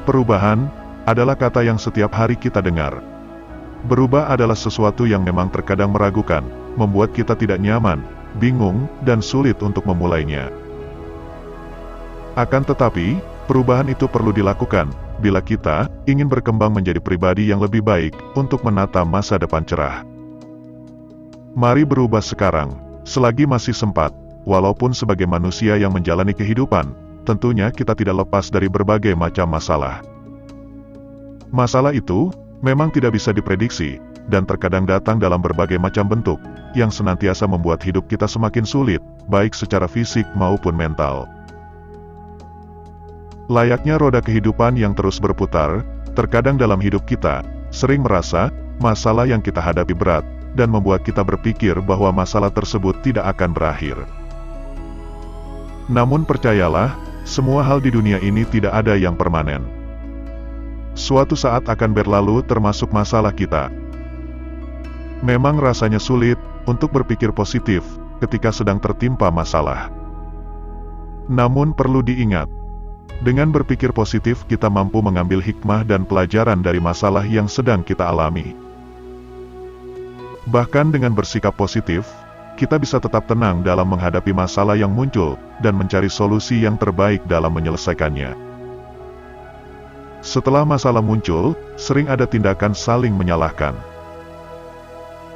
Perubahan adalah kata yang setiap hari kita dengar. Berubah adalah sesuatu yang memang terkadang meragukan, membuat kita tidak nyaman, bingung, dan sulit untuk memulainya. Akan tetapi, perubahan itu perlu dilakukan bila kita ingin berkembang menjadi pribadi yang lebih baik untuk menata masa depan cerah. Mari berubah sekarang, selagi masih sempat, walaupun sebagai manusia yang menjalani kehidupan, tentunya kita tidak lepas dari berbagai macam masalah. Masalah itu memang tidak bisa diprediksi, dan terkadang datang dalam berbagai macam bentuk, yang senantiasa membuat hidup kita semakin sulit, baik secara fisik maupun mental. Layaknya roda kehidupan yang terus berputar, terkadang dalam hidup kita, sering merasa, masalah yang kita hadapi berat, dan membuat kita berpikir bahwa masalah tersebut tidak akan berakhir. Namun percayalah, semua hal di dunia ini tidak ada yang permanen. Suatu saat akan berlalu termasuk masalah kita. Memang rasanya sulit untuk berpikir positif ketika sedang tertimpa masalah. Namun perlu diingat, dengan berpikir positif kita mampu mengambil hikmah dan pelajaran dari masalah yang sedang kita alami. Bahkan dengan bersikap positif, kita bisa tetap tenang dalam menghadapi masalah yang muncul, dan mencari solusi yang terbaik dalam menyelesaikannya. Setelah masalah muncul, sering ada tindakan saling menyalahkan.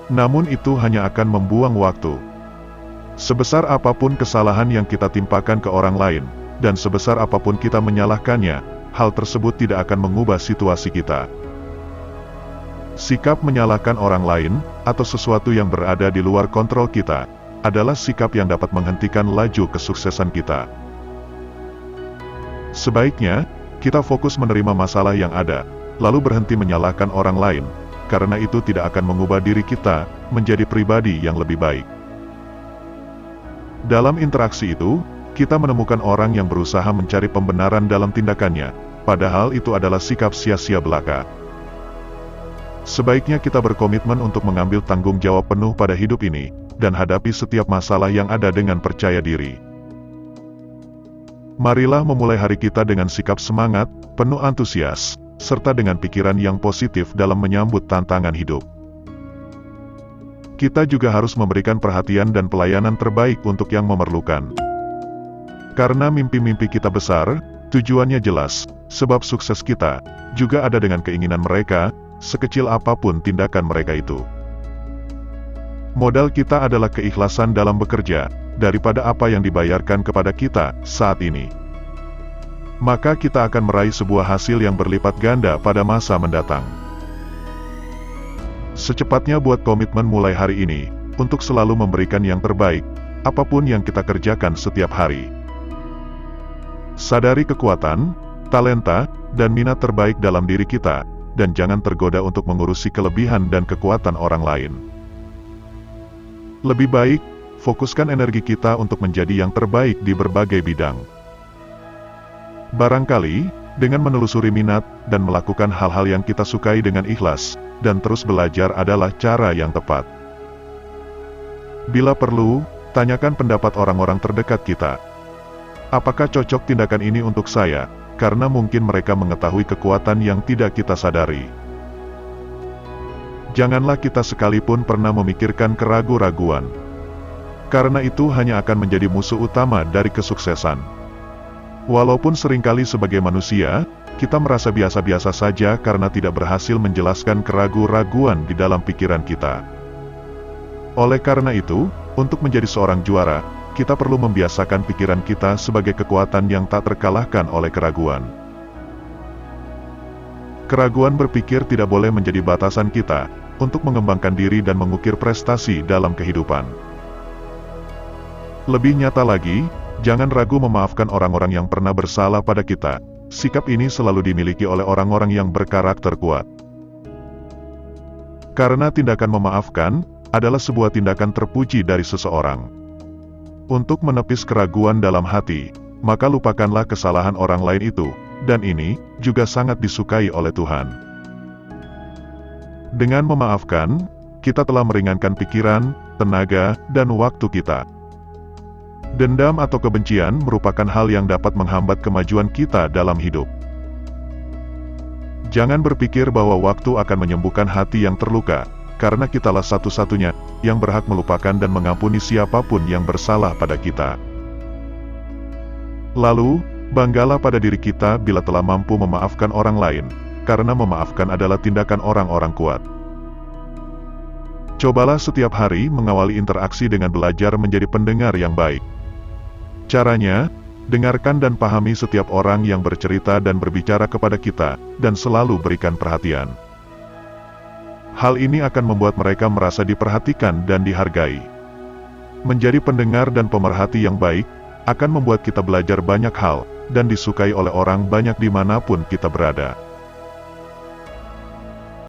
Namun itu hanya akan membuang waktu. Sebesar apapun kesalahan yang kita timpakan ke orang lain, dan sebesar apapun kita menyalahkannya, hal tersebut tidak akan mengubah situasi kita. Sikap menyalahkan orang lain, atau sesuatu yang berada di luar kontrol kita, adalah sikap yang dapat menghentikan laju kesuksesan kita. Sebaiknya, kita fokus menerima masalah yang ada, lalu berhenti menyalahkan orang lain, karena itu tidak akan mengubah diri kita menjadi pribadi yang lebih baik. Dalam interaksi itu, kita menemukan orang yang berusaha mencari pembenaran dalam tindakannya, padahal itu adalah sikap sia-sia belaka. Sebaiknya kita berkomitmen untuk mengambil tanggung jawab penuh pada hidup ini, dan hadapi setiap masalah yang ada dengan percaya diri. Marilah memulai hari kita dengan sikap semangat, penuh antusias, serta dengan pikiran yang positif dalam menyambut tantangan hidup. Kita juga harus memberikan perhatian dan pelayanan terbaik untuk yang memerlukan. Karena mimpi-mimpi kita besar, tujuannya jelas, sebab sukses kita juga ada dengan keinginan mereka, sekecil apapun tindakan mereka itu. Modal kita adalah keikhlasan dalam bekerja, daripada apa yang dibayarkan kepada kita saat ini. Maka kita akan meraih sebuah hasil yang berlipat ganda pada masa mendatang. Secepatnya buat komitmen mulai hari ini, untuk selalu memberikan yang terbaik, apapun yang kita kerjakan setiap hari. Sadari kekuatan, talenta, dan minat terbaik dalam diri kita, dan jangan tergoda untuk mengurusi kelebihan dan kekuatan orang lain. Lebih baik, fokuskan energi kita untuk menjadi yang terbaik di berbagai bidang. Barangkali, dengan menelusuri minat, dan melakukan hal-hal yang kita sukai dengan ikhlas, dan terus belajar adalah cara yang tepat. Bila perlu, tanyakan pendapat orang-orang terdekat kita. Apakah cocok tindakan ini untuk saya? Karena mungkin mereka mengetahui kekuatan yang tidak kita sadari. Janganlah kita sekalipun pernah memikirkan keraguan-raguan. Karena itu hanya akan menjadi musuh utama dari kesuksesan. Walaupun seringkali sebagai manusia, kita merasa biasa-biasa saja karena tidak berhasil menjelaskan keraguan-raguan di dalam pikiran kita. Oleh karena itu, untuk menjadi seorang juara, kita perlu membiasakan pikiran kita sebagai kekuatan yang tak terkalahkan oleh keraguan. Keraguan berpikir tidak boleh menjadi batasan kita untuk mengembangkan diri dan mengukir prestasi dalam kehidupan. Lebih nyata lagi, jangan ragu memaafkan orang-orang yang pernah bersalah pada kita. Sikap ini selalu dimiliki oleh orang-orang yang berkarakter kuat. Karena tindakan memaafkan adalah sebuah tindakan terpuji dari seseorang. Untuk menepis keraguan dalam hati, maka lupakanlah kesalahan orang lain itu, dan ini juga sangat disukai oleh Tuhan. Dengan memaafkan, kita telah meringankan pikiran, tenaga, dan waktu kita. Dendam atau kebencian merupakan hal yang dapat menghambat kemajuan kita dalam hidup. Jangan berpikir bahwa waktu akan menyembuhkan hati yang terluka, karena kitalah satu-satunya yang berhak melupakan dan mengampuni siapapun yang bersalah pada kita. Lalu, banggalah pada diri kita bila telah mampu memaafkan orang lain, karena memaafkan adalah tindakan orang-orang kuat. Cobalah setiap hari mengawali interaksi dengan belajar menjadi pendengar yang baik. Caranya, dengarkan dan pahami setiap orang yang bercerita dan berbicara kepada kita, dan selalu berikan perhatian. Hal ini akan membuat mereka merasa diperhatikan dan dihargai. Menjadi pendengar dan pemerhati yang baik, akan membuat kita belajar banyak hal, dan disukai oleh orang banyak dimanapun kita berada.